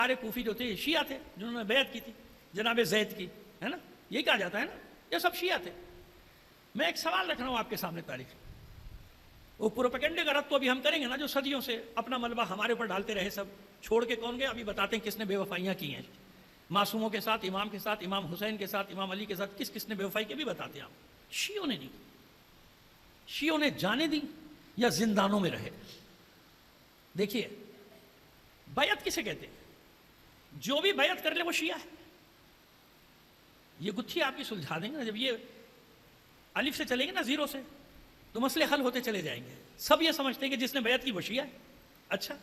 سارے کوفی جو تھے شیعہ تھے جنہوں نے بیعت کی تھی جناب زید کی، ہے نا، یہ کہا جاتا ہے نا، یہ سب شیعہ تھے۔ میں ایک سوال رکھ رہا ہوں آپ کے سامنے تاریخ، وہ پروپیگنڈے کا رد تو ابھی ہم کریں گے نا، جو صدیوں سے اپنا ملبہ ہمارے اوپر ڈالتے رہے، سب چھوڑ کے کون گئے؟ ابھی بتاتے ہیں کس نے بے وفائیاں کی ہیں معصوموں کے ساتھ، امام کے ساتھ، امام حسین کے ساتھ، امام علی کے ساتھ، کس کس نے بے وفائی کی بھی بتاتے ہیں آپ۔ شیعوں نے نہیں، شیعوں نے جانے دی یا زندانوں میں رہے۔ دیکھیے بیعت کسے کہتے ہیں؟ جو بھی بیعت کر لے وہ شیعہ ہے۔ یہ گتھی آپ کی سلجھا دیں گے نا، جب یہ الف سے چلیں گے نا، زیرو سے، تو مسئلے حل ہوتے چلے جائیں گے۔ سب یہ سمجھتے ہیں کہ جس نے بیعت کی وہ شیعہ ہے۔ اچھا،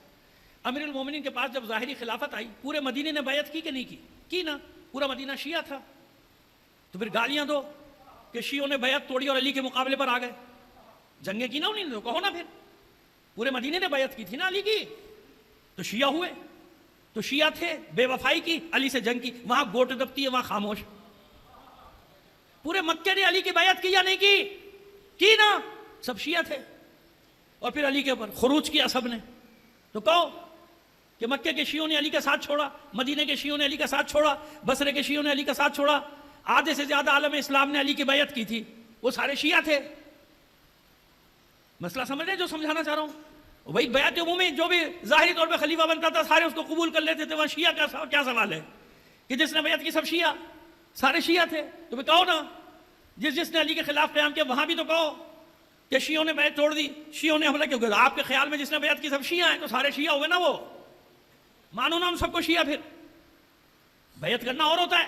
امیر المومنین کے پاس جب ظاہری خلافت آئی، پورے مدینے نے بیعت کی کہ نہیں کی؟ کی نا، پورا مدینہ شیعہ تھا، تو پھر گالیاں دو کہ شیعوں نے بیعت توڑی اور علی کے مقابلے پر آ گئے۔ جنگیں کی نا انہوں نے، تو کہو نا پھر پورے مدینے نے بیعت کی تھی نا علی کی، تو شیعہ ہوئے، تو شیعہ تھے، بے وفائی کی، علی سے جنگ کی، وہاں گوٹ دبتی ہے، وہاں خاموش۔ پورے مکے نے علی کی بیعت کی یا نہیں کی؟ کی نا، سب شیعہ تھے، اور پھر علی کے اوپر خروج کیا سب نے۔ تو کہو کہ مکے کے شیعوں نے علی کا ساتھ چھوڑا، مدینے کے شیعوں نے علی کا ساتھ چھوڑا، بصرے کے شیعوں نے علی کا ساتھ چھوڑا، آدھے سے زیادہ عالم اسلام نے علی کی بیعت کی تھی، وہ سارے شیعہ تھے۔ مسئلہ سمجھ رہے جو سمجھانا چاہ رہا ہوں؟ وہی بیعت عمومی، جو بھی ظاہری طور پہ خلیفہ بنتا تھا سارے اس کو قبول کر لیتے تھے، وہاں شیعہ کیا سوال ہے کہ جس نے بیعت کی سب شیعہ، سارے شیعہ تھے؟ تو پھر کہو نا جس نے علی کے خلاف قیام کیا، وہاں بھی تو کہو کہ شیعوں نے بیعت توڑ دی، شیعوں نے حملہ کیوں کیا؟ آپ کے خیال میں جس نے بیعت کی سب شیعہ ہیں، تو سارے شیعہ ہوئے نا، وہ مانو نا ہم سب کو شیعہ۔ پھر بیعت کرنا اور ہوتا ہے،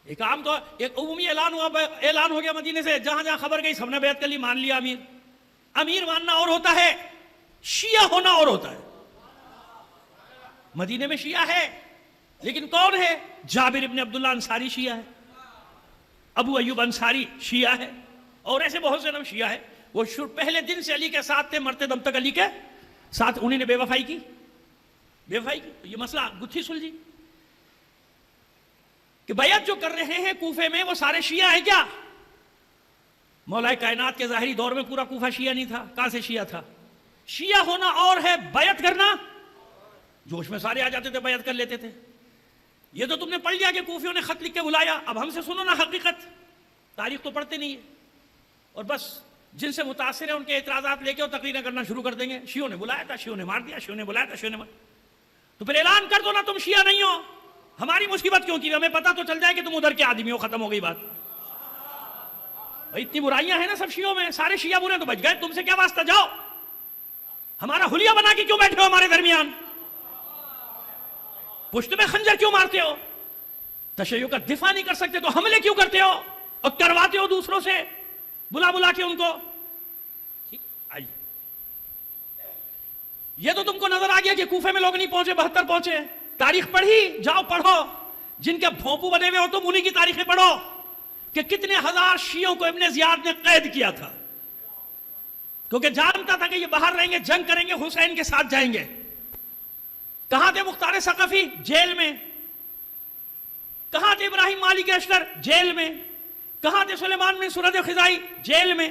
ایک عام طور ایک عمومی اعلان ہو گیا مدینے سے، جہاں جہاں خبر گئی سب نے بیعت کر لی، مان لیا امیر۔ امیر ماننا اور ہوتا ہے، شیعہ ہونا اور ہوتا ہے۔ مدینے میں شیعہ ہے، لیکن کون ہے؟ جابر ابن عبداللہ انصاری شیعہ ہے، ابو ایوب انصاری شیعہ ہے، اور ایسے بہت سے نام شیعہ ہے۔ وہ پہلے دن سے علی کے ساتھ تھے، مرتے دم تک علی کے ساتھ، انہیں نے بے وفائی کی، بے وفائی کی۔ تو یہ مسئلہ گتھی سلجھی کہ بیعت جو کر رہے ہیں کوفے میں وہ سارے شیعہ ہیں کیا؟ مولا کائنات کے ظاہری دور میں پورا کوفہ شیعہ نہیں تھا، کہاں سے شیعہ تھا؟ شیعہ ہونا اور ہے، بیعت کرنا جوش میں سارے آ جاتے تھے، بیعت کر لیتے تھے۔ یہ تو تم نے پڑھ لیا کہ کوفیوں نے خط لکھ کے بلایا، اب ہم سے سنو نا حقیقت، تاریخ تو پڑھتے نہیں ہے، اور بس جن سے متاثر ہیں ان کے اعتراضات لے کے اور تقریریں کرنا شروع کر دیں گے، شیعوں نے بلایا تھا، شیعوں نے مار دیا، شیعوں نے بلایا تھا، شیعوں نے مار۔ تو پھر اعلان کر دو نا تم شیعہ نہیں ہو، ہماری مصیبت کیوں کی؟ ہمیں پتہ تو چل جائے کہ تم ادھر کے آدمی ہو، ختم ہو گئی بات۔ بھائی اتنی برائیاں ہیں نا سب شیعوں میں، سارے شیعہ برے تو بچ گئے، تم سے کیا واسطہ؟ جاؤ، ہمارا حلیہ بنا کے کیوں بیٹھے ہو ہمارے درمیان؟ پشت میں خنجر کیوں مارتے ہو؟ تشیع کا دفاع نہیں کر سکتے تو حملے کیوں کرتے ہو اور کرواتے ہو دوسروں سے بلا بلا کے ان کو؟ آئیے، یہ تو تم کو نظر آ گیا کہ کوفے میں لوگ نہیں پہنچے، 72 پہنچے۔ تاریخ پڑھی؟ جاؤ پڑھو، جن کے بھونپو بنے ہوئے ہو تم انہی کی تاریخیں پڑھو کہ کتنے ہزار شیعوں کو ابن زیاد نے قید کیا تھا، کیونکہ جانتا تھا کہ یہ باہر رہیں گے، جنگ کریں گے، حسین کے ساتھ جائیں گے۔ کہاں تھے مختار ثقفی؟ جیل میں۔ کہاں تھے ابراہیم مالک اشتر؟ جیل میں۔ کہاں تھے سلیمان بن سرد خزائی؟ جیل میں۔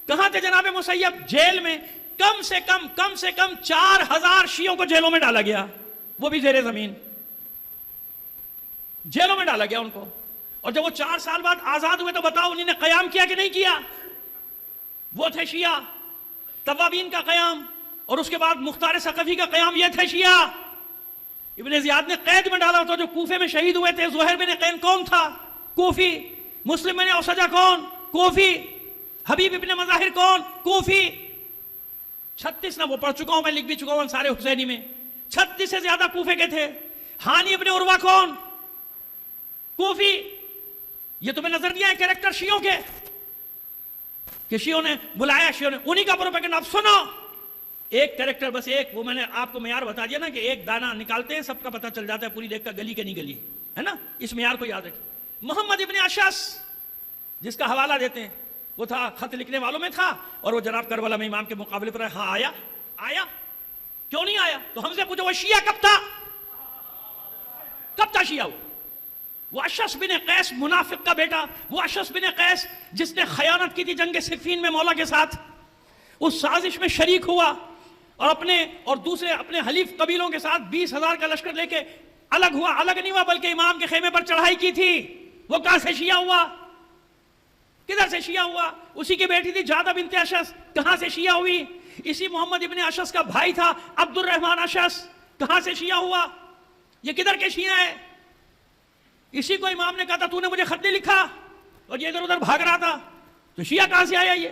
کہاں تھے جناب مسیب؟ جیل میں۔ کم سے کم 4000 شیعوں کو جیلوں میں ڈالا گیا، وہ بھی زیر زمین، جیلوں میں ڈالا گیا ان کو۔ اور جب وہ 4 سال بعد آزاد ہوئے تو بتاؤ انہوں نے قیام کیا کہ نہیں کیا؟ وہ تھے شیعہ، توابین کا قیام، اور اس کے بعد مختار ثقفی کا قیام، یہ تھے شیعہ۔ ابن زیاد نے قید میں ڈالا ہوتا، جو کوفے میں شہید ہوئے تھے۔ زہیر بن قین کون تھا؟ کوفی۔ مسلم بن اوسجہ کون؟ کوفی۔ حبیب ابن مظاہر کون؟ کوفی۔ 36 نہ وہ پڑھ چکا ہوں میں، لکھ بھی چکا ہوں سارے حسینی میں، 36 سے زیادہ کوفے کے تھے۔ ہانی ابن عروہ کون؟ کوفی۔ یہ تمہیں نظر دیا ہے کریکٹر شیعوں کے کہ شیعوں نے بلایا، شیعوں نے انہی کا پروپیگنڈا۔ اب سنو ایک کریکٹر، بس ایک، وہ میں نے آپ کو معیار بتا دیا نا کہ ایک دانہ نکالتے ہیں سب کا پتہ چل جاتا ہے پوری دیکھ کا گلی کے نہیں گلی، ہے نا، اس معیار کو یاد رکھیں۔ محمد ابن اشعث جس کا حوالہ دیتے ہیں، وہ تھا خط لکھنے والوں میں تھا، اور وہ جناب کربلا میں امام کے مقابلے پر ہاں آیا کیوں نہیں آیا؟ تو ہم سے پوچھو وہ شیعہ کب تھا؟ کب تھا شیعہ؟ وہ اشعث بن قیس منافق کا بیٹا، وہ اشعث بن قیس جس نے خیانت کی تھی جنگ صفین میں مولا کے ساتھ، اس سازش میں شریک ہوا اور دوسرے اپنے حلیف قبیلوں کے ساتھ 20,000 کا لشکر لے کے الگ ہوا؟ الگ نہیں ہوا، بلکہ امام کے خیمے پر چڑھائی کی تھی. وہ کہاں سے شیعہ ہوا؟ کدھر سے شیعہ ہوا؟ اسی کی بیٹی تھی جعدہ بنت اشعث، کہاں سے شیعہ ہوئی؟ اسی محمد ابن اشعث کا بھائی تھا عبد الرحمن اشعث، کہاں سے شیعہ ہوا؟ یہ کدھر کے شیعہ ہیں؟ اسی کو امام نے کہا تھا تو نے مجھے خط نہیں لکھا، اور یہ ادھر ادھر بھاگ رہا تھا، تو شیعہ کہاں سے آیا؟ یہ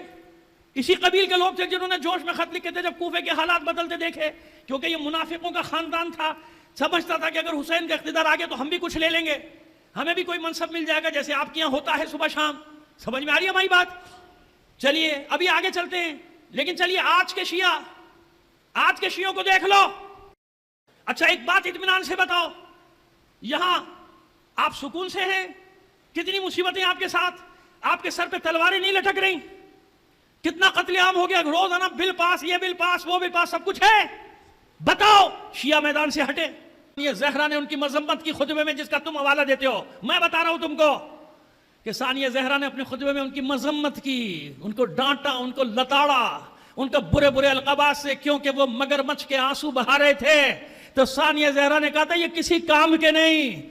اسی قبیل کے لوگ تھے جنہوں نے جوش میں خط لکھے تھے جب کوفے کے حالات بدلتے دیکھے، کیونکہ یہ منافقوں کا خاندان تھا. سمجھتا تھا کہ اگر حسین کا اقتدار آ گیا تو ہم بھی کچھ لے لیں گے، ہمیں بھی کوئی منصب مل جائے گا جیسے آپ کے یہاں ہوتا ہے صبح شام. سمجھ میں آ رہی ہے ہماری بات؟ چلیے ابھی آگے چلتے ہیں. لیکن چلیے آج کے شیعہ، آج کے شیعوں کو دیکھ لو. اچھا ایک بات اطمینان سے بتاؤ، یہاں آپ سکون سے ہیں؟ کتنی مصیبتیں آپ کے ساتھ؟ آپ کے سر پہ تلواریں نہیں لٹک رہی؟ کتنا قتل عام ہو گیا روزانہ، بل پاس، یہ بل پاس، وہ بل پاس، سب کچھ ہے. بتاؤ شیعہ میدان سے ہٹے. یہ زہرا نے ان کی مذمت کی خطبے میں، جس کا تم حوالہ دیتے ہو، میں بتا رہا ہوں تم کو کہ ثانیہ زہرا نے اپنے خطبے میں ان کی مذمت کی، ان کو ڈانٹا، ان کو لتاڑا، ان کا برے برے القابات سے، کیونکہ وہ مگرمچھ کے آنسو بہا رہے تھے. تو ثانیہ زہرا نے کہا تھا یہ کسی کام کے نہیں،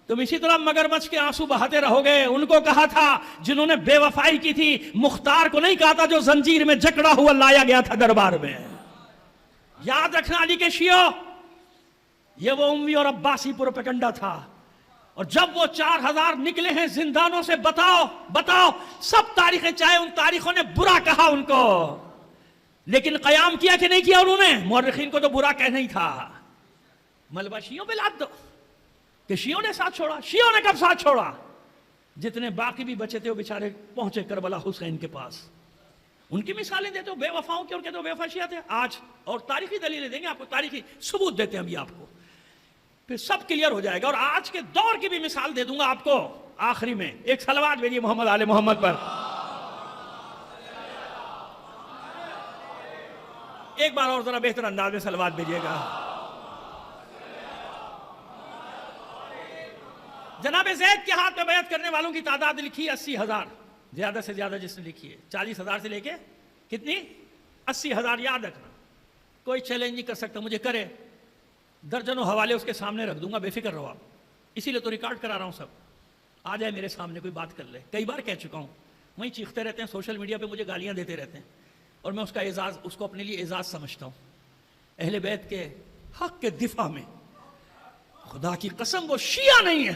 تم اسی طرح مگرمچھ کے آنسو بہاتے رہو گے. ان کو کہا تھا جنہوں نے بے وفائی کی تھی، مختار کو نہیں کہا تھا جو زنجیر میں جکڑا ہوا لایا گیا تھا دربار میں. یاد رکھنا علی کے شیعوں، یہ وہ اموی اور عباسی پروپیگنڈا تھا. اور جب وہ 4000 نکلے ہیں زندانوں سے، بتاؤ سب تاریخیں، چاہے ان تاریخوں نے برا کہا ان کو، لیکن قیام کیا کہ نہیں کیا انہوں نے؟ مورخین کو تو برا کہنا ہی تھا. ملبہ شیعوں پہ لاد دو کہ شیعوں نے ساتھ چھوڑا. شیعوں نے کب ساتھ چھوڑا؟ جتنے باقی بھی بچے تھے وہ بیچارے پہنچے کربلا حسین کے پاس. ان کی مثالیں دیتے ہو بے وفاؤں کی، اور کہتے ہو بے وفا شیعہ تھے. آج اور تاریخی دلیلیں دیں گے آپ کو، تاریخی ثبوت دیتے ہیں ابھی آپ کو، پھر سب کلیئر ہو جائے گا. اور آج کے دور کی بھی مثال دے دوں گا آپ کو. آخری میں ایک صلوات بھیجیے محمد آل محمد پر. ایک بار اور ذرا بہتر انداز میں صلوات بھیجیے گا. جناب زید کے ہاتھ میں بیعت کرنے والوں کی تعداد لکھی 80,000، زیادہ سے زیادہ جس نے لکھی ہے 40,000 سے لے کے کتنی 80,000. یاد رکھنا کوئی چیلنج نہیں کر سکتا، مجھے کرے درجنوں حوالے اس کے سامنے رکھ دوں گا، بے فکر رہو آپ. اسی لیے تو ریکارڈ کرا رہا ہوں، سب آ جائے میرے سامنے، کوئی بات کر لے. کئی بار کہہ چکا ہوں، وہیں چیختے رہتے ہیں سوشل میڈیا پہ، مجھے گالیاں دیتے رہتے ہیں، اور میں اس کا اعزاز، اس کو اپنے لیے اعزاز سمجھتا ہوں. اہل بیت کے حق کے دفاع میں خدا کی قسم وہ شیعہ نہیں ہے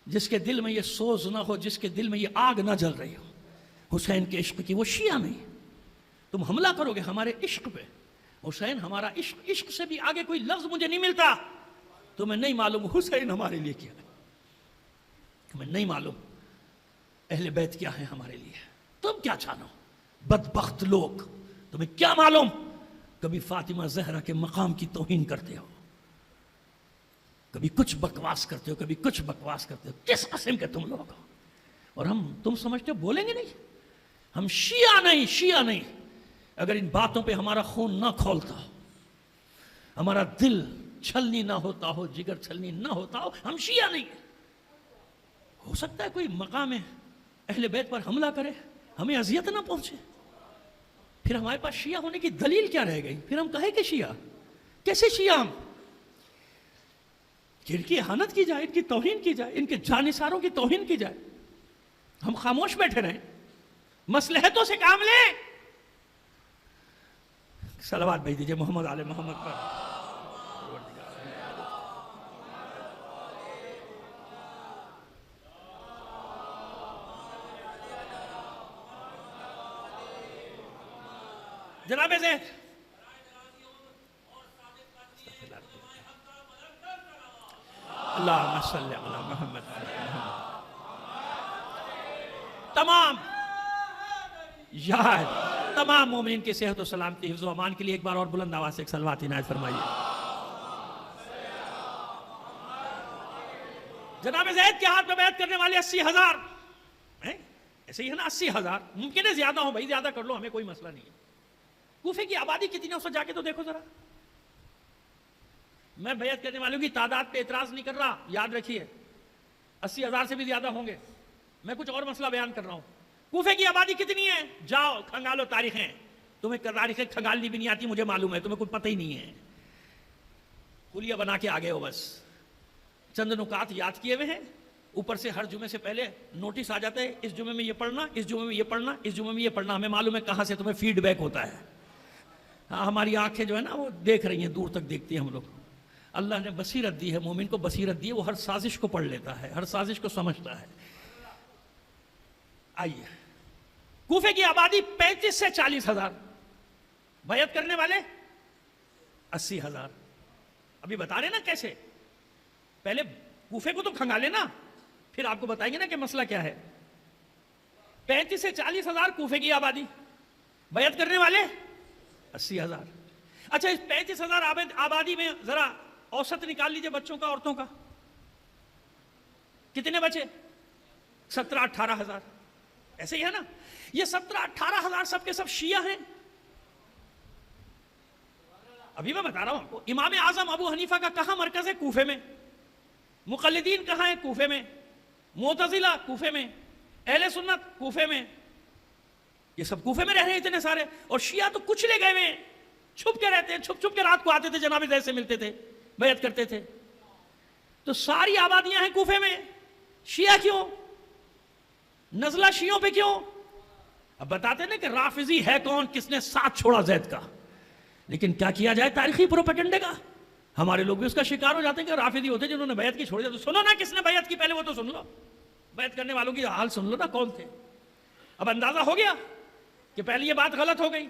جس کے دل میں یہ سوز نہ ہو، جس کے دل میں یہ آگ نہ جل رہی ہو حسین کے عشق کی. وہ شیعہ نہیں. تم حملہ کرو گے ہمارے عشق پہ. حسین ہمارا عشق، عشق سے بھی آگے کوئی لفظ مجھے نہیں ملتا. تمہیں نہیں معلوم حسین ہمارے لیے کیا ہے، تمہیں نہیں معلوم اہل بیت کیا ہے ہمارے لیے. تم کیا جانو بدبخت لوگ، تمہیں کیا معلوم؟ کبھی فاطمہ زہرا کے مقام کی توہین کرتے ہو، کبھی کچھ بکواس کرتے ہو، کبھی کچھ بکواس کرتے ہو. کس قسم کے تم لوگ ہو؟ اور تم سمجھتے ہو بولیں گے نہیں؟ ہم شیعہ نہیں. اگر ان باتوں پہ ہمارا خون نہ کھولتا ہو، ہمارا دل چھلنی نہ ہوتا ہو، جگر چھلنی نہ ہوتا ہو، ہم شیعہ نہیں. ہو سکتا ہے کوئی مقام اہل بیت پر حملہ کرے، ہمیں اذیت نہ پہنچے، پھر ہمارے پاس شیعہ ہونے کی دلیل کیا رہ گئی؟ پھر ہم کہیں کہ شیعہ کیسے شیعہ؟ ہم ان کی اہانت کی جائے، ان کی توہین کی جائے، ان کے جانثاروں کی توہین کی جائے، ہم خاموش بیٹھے رہیں؟ مصلحتوں سے کام لیں. صلوات بھیج دیجئے محمد آل محمد پر. جناب زید اللہم صلی علی محمد. تمام مومنین کی صحت و سلامتی، حفظ و امان کے لیے ایک بار اور بلند آواز سے ایک صلوات عنایت فرمائیے. جناب زید کے ہاتھ میں بیعت کرنے والے 80,000 ایسے ہی ہے نا؟ 80,000 ممکن ہے زیادہ ہو بھائی، زیادہ کر لو، ہمیں کوئی مسئلہ نہیں ہے. کوفے کی آبادی کتنی ہے اس وقت جا کے تو دیکھو ذرا. میں بیعت کرنے والوں کی تعداد پہ اعتراض نہیں کر رہا، یاد رکھیے 80,000 سے بھی زیادہ ہوں گے. میں کچھ اور مسئلہ بیان کر رہا ہوں. کوفے کی آبادی کتنی ہے؟ جاؤ کھنگالو تاریخیں. تمہیں تاریخیں کھنگالنی بھی نہیں آتی، مجھے معلوم ہے، تمہیں کچھ پتہ ہی نہیں ہے، خلیہ بنا کے آگے ہو بس. چند نکات یاد کیے ہوئے ہیں، اوپر سے ہر جمعے سے پہلے نوٹس آ جاتا ہے، اس جمعے میں یہ پڑھنا، اس جمعے میں یہ پڑھنا، اس جمعے میں یہ پڑھنا. ہمیں معلوم ہے کہاں سے تمہیں فیڈ بیک ہوتا ہے. ہماری آنکھیں جو ہے نا وہ دیکھ رہی ہیں، دور تک دیکھتی ہیں ہم لوگ. اللہ نے بصیرت دی ہے، مومن کو بصیرت دی ہے، وہ ہر سازش کو پڑھ لیتا ہے، ہر سازش کو سمجھتا ہے. آئیے، کوفے کی آبادی 35 سے 40 ہزار، بیعت کرنے والے 80 ہزار. ابھی بتا رہے نا کیسے، پہلے کوفے کو تو کھنگالے نا، پھر آپ کو بتائیں گے نا کہ مسئلہ کیا ہے. 35 سے 40 ہزار کوفے کی آبادی، بیعت کرنے والے 80 ہزار. اچھا، اس 35 ہزار آبادی میں ذرا اوسط نکال لیجئے بچوں کا، عورتوں کا. کتنے بچے؟ 17-18 ہزار. ایسے ہی ہے نا. یہ 17-18 ہزار سب کے سب شیعہ ہیں. ابھی میں بتا رہا ہوں آپ کو، امام اعظم ابو حنیفہ کا کہاں مرکز ہے؟ کوفے میں. مقلدین کہاں ہیں؟ کوفے میں. معتزلہ کوفے میں، اہل سنت کوفے میں. یہ سب کوفے میں رہ رہے ہیں اتنے سارے. اور شیعہ تو کچھ لے گئے ہوئے، چھپ کے رہتے ہیں، چھپ چھپ کے رات کو آتے تھے، جناب زید سے ملتے تھے، بیعت کرتے تھے. تو ساری آبادیاں ہیں کوفے میں. شیعہ کیوں؟ نزلہ شیعوں پہ کیوں؟ اب بتاتے نا کہ رافضی ہے کون، کس نے ساتھ چھوڑا زید کا. لیکن کیا کیا جائے تاریخی پروپیگنڈے کا. ہمارے لوگ بھی اس کا شکار ہو جاتے ہیں کہ رافضی ہوتے جنہوں نے بیعت کی چھوڑ دیا. تو سنو نا کس نے بیعت کی، پہلے وہ تو سن لو. بیعت کرنے والوں کی حال سن لو نا کون تھے. اب اندازہ ہو گیا کہ پہلے یہ بات غلط ہو گئی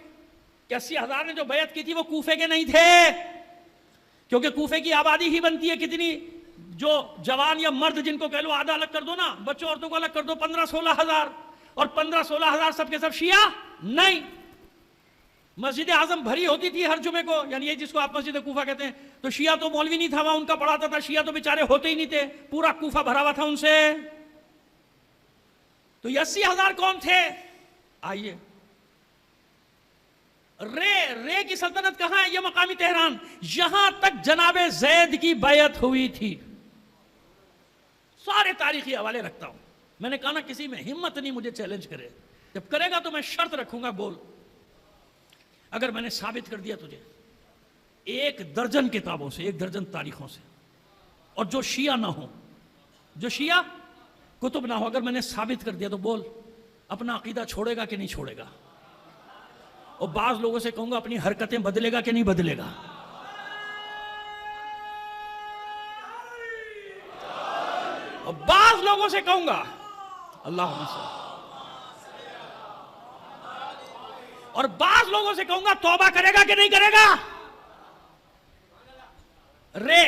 کہ 80 ہزار نے جو بیعت کی تھی وہ کوفے کے نہیں تھے. کیونکہ کوفے کی آبادی ہی بنتی ہے کتنی، جو جوان یا مرد جن کو کہہ لو آدھا الگ کر دو نا، بچوں عورتوں کو الگ کر دو، 15-16 ہزار. اور 15-16 ہزار سب کے سب شیعہ نہیں. مسجد اعظم بھری ہوتی تھی ہر جمعے کو، یعنی یہ جس کو آپ مسجد کوفہ کہتے ہیں. تو شیعہ تو مولوی نہیں تھا وہاں ان کا پڑھاتا تھا، شیعہ تو بیچارے ہوتے ہی نہیں تھے، پورا کوفہ بھرا ہوا تھا ان سے. تو یہ 80 ہزار کون تھے؟ آئیے، رے کی سلطنت کہاں ہے؟ یہ مقامی تہران. یہاں تک جناب زید کی بیعت ہوئی تھی. سارے تاریخی حوالے رکھتا ہوں. میں نے کہا نا کسی میں ہمت نہیں مجھے چیلنج کرے. جب کرے گا تو میں شرط رکھوں گا، بول. اگر میں نے ثابت کر دیا تجھے 1 درجن کتابوں سے، 1 درجن تاریخوں سے، اور جو شیعہ نہ ہو، جو شیعہ کتب نہ ہو، اگر میں نے ثابت کر دیا تو بول اپنا عقیدہ چھوڑے گا کہ نہیں چھوڑے گا؟ اور بعض لوگوں سے کہوں گا اپنی حرکتیں بدلے گا کہ نہیں بدلے گا؟ اور بعض لوگوں سے کہوں گا اللہم صل، اور بعض لوگوں سے کہوں گا توبہ کرے گا کہ نہیں کرے گا؟ رے،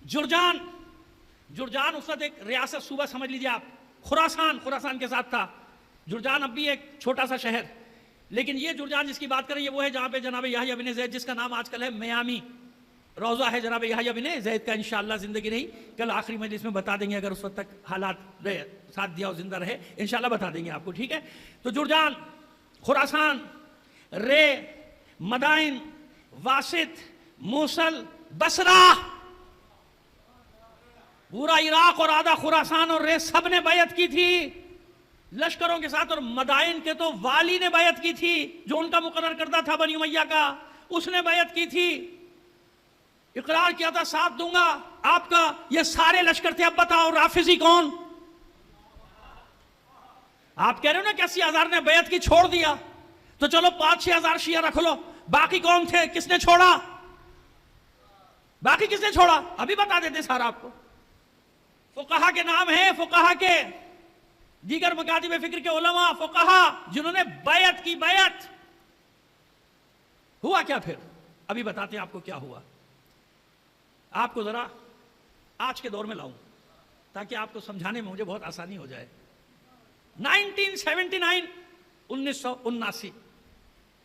جرجان اس وقت ایک ریاست صوبہ سمجھ لیجیے آپ. خراسان کے ساتھ تھا. جرجان اب بھی ایک چھوٹا سا شہر. لیکن یہ جرجان جس کی بات کریں یہ وہ ہے جہاں پہ جناب یحییٰ بن زید، جس کا نام آج کل ہے میامی، روضہ ہے جناب یحییٰ بن زید کا. انشاءاللہ زندگی رہی کل آخری مجلس میں بتا دیں گے، اگر اس وقت تک حالات ساتھ دیا اور زندہ رہے انشاءاللہ بتا دیں گے آپ کو. ٹھیک ہے. تو جرجان، خراسان، رے، مدائن، واسط، موصل، بصرہ، پورا عراق اور آدھا خراسان اور رے سب نے بیعت کی تھی لشکروں کے ساتھ. اور مدائن کے تو والی نے بیعت کی تھی، جو ان کا مقرر کردہ تھا بنی امیہ کا، اس نے بیعت کی تھی، اقرار کیا تھا ساتھ دوں گا آپ کا. یہ سارے لشکر تھے. اب بتاؤ رافضی کون؟ آپ کہہ رہے ہو نا کہ 80 ہزار نے بیعت کی چھوڑ دیا، تو چلو 5-6 ہزار شیعہ رکھ لو. باقی کون تھے؟ کس نے چھوڑا؟ باقی کس نے چھوڑا؟ ابھی بتا دیتے سارا آپ کو. فقہا کے نام ہیں، فقہا کے، دیگر مکاتب فکر کے علماء، فقہا جنہوں نے بیعت کی. بیعت ہوا کیا پھر؟ ابھی بتاتے ہیں آپ کو کیا ہوا. آپ کو ذرا آج کے دور میں لاؤں تاکہ آپ کو سمجھانے میں مجھے بہت آسانی ہو جائے. 1979 1979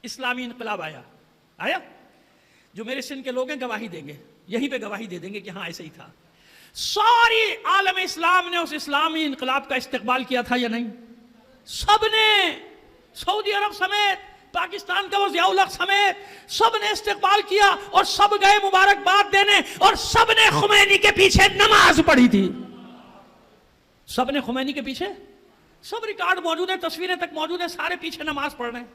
اسلامی انقلاب آیا. جو میرے سن کے لوگ ہیں گواہی دیں گے، یہیں پہ گواہی دے دیں گے کہ ہاں ایسے ہی تھا. ساری عالم اسلام نے اس اسلامی انقلاب کا استقبال کیا تھا یا نہیں؟ سب نے، سعودی عرب سمیت، پاکستان کا وہ ضیاء الحق سمیت سب نے استقبال کیا، اور سب گئے مبارکباد دینے، اور سب نے خمینی کے پیچھے نماز پڑھی تھی. سب نے خمینی کے پیچھے، سب ریکارڈ موجود ہیں، تصویریں تک موجود ہیں، سارے پیچھے نماز پڑھ رہے ہیں.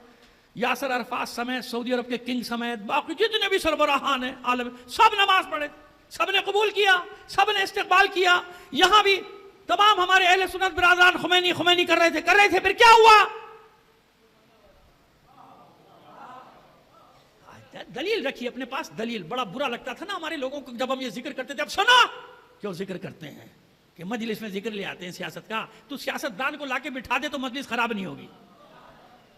یاسر عرفات سمیت، سعودی عرب کے کنگ سمیت، باقی جتنے بھی سربراہان ہیں عالم، سب نماز پڑھے. سب نے قبول کیا، سب نے استقبال کیا. یہاں بھی تمام ہمارے اہل سنت برادران خمینی کر رہے تھے. پھر کیا ہوا؟ دلیل رکھی اپنے پاس، دلیل. بڑا برا لگتا تھا نا ہمارے لوگوں کو جب ہم یہ ذکر کرتے تھے. اب سنا کیوں ذکر کرتے ہیں کہ مجلس میں ذکر لے آتے ہیں سیاست کا. تو سیاستدان کو لا کے بٹھا دے تو مجلس خراب نہیں ہوگی.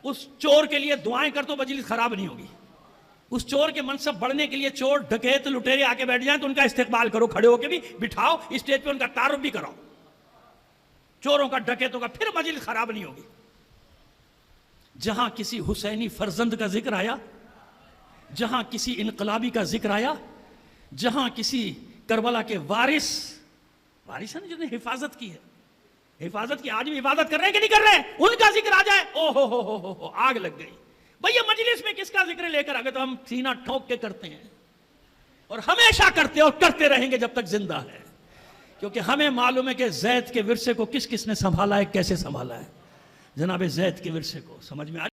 اس چور کے لیے دعائیں کر تو مجلس خراب نہیں ہوگی. اس چور کے منصب بڑھنے کے لیے چور ڈکیت لٹیرے آ کے بیٹھ جائیں تو ان کا استقبال کرو، کھڑے ہو کے بھی بٹھاؤ، اسٹیج پہ ان کا تعارف بھی کراؤ، چوروں کا ڈکیتوں کا، پھر مجلس خراب نہیں ہوگی. جہاں کسی حسینی فرزند کا ذکر آیا، جہاں کسی انقلابی کا ذکر آیا، جہاں کسی کربلا کے وارث ہیں جنہوں نے حفاظت کی ہے، حفاظت کی، آج بھی حفاظت کر رہے ہیں کہ نہیں کر رہے، ان کا ذکر آ جائے، او ہو آگ لگ گئی. بھئی یہ مجلس میں کس کا ذکر لے کر آگے تو ہم سینہ ٹھوک کے کرتے ہیں، اور ہمیشہ کرتے اور کرتے رہیں گے جب تک زندہ ہے. کیونکہ ہمیں معلوم ہے کہ زید کے ورثے کو کس نے سنبھالا ہے، کیسے سنبھالا ہے. جناب زید کے ورثے کو سمجھ میں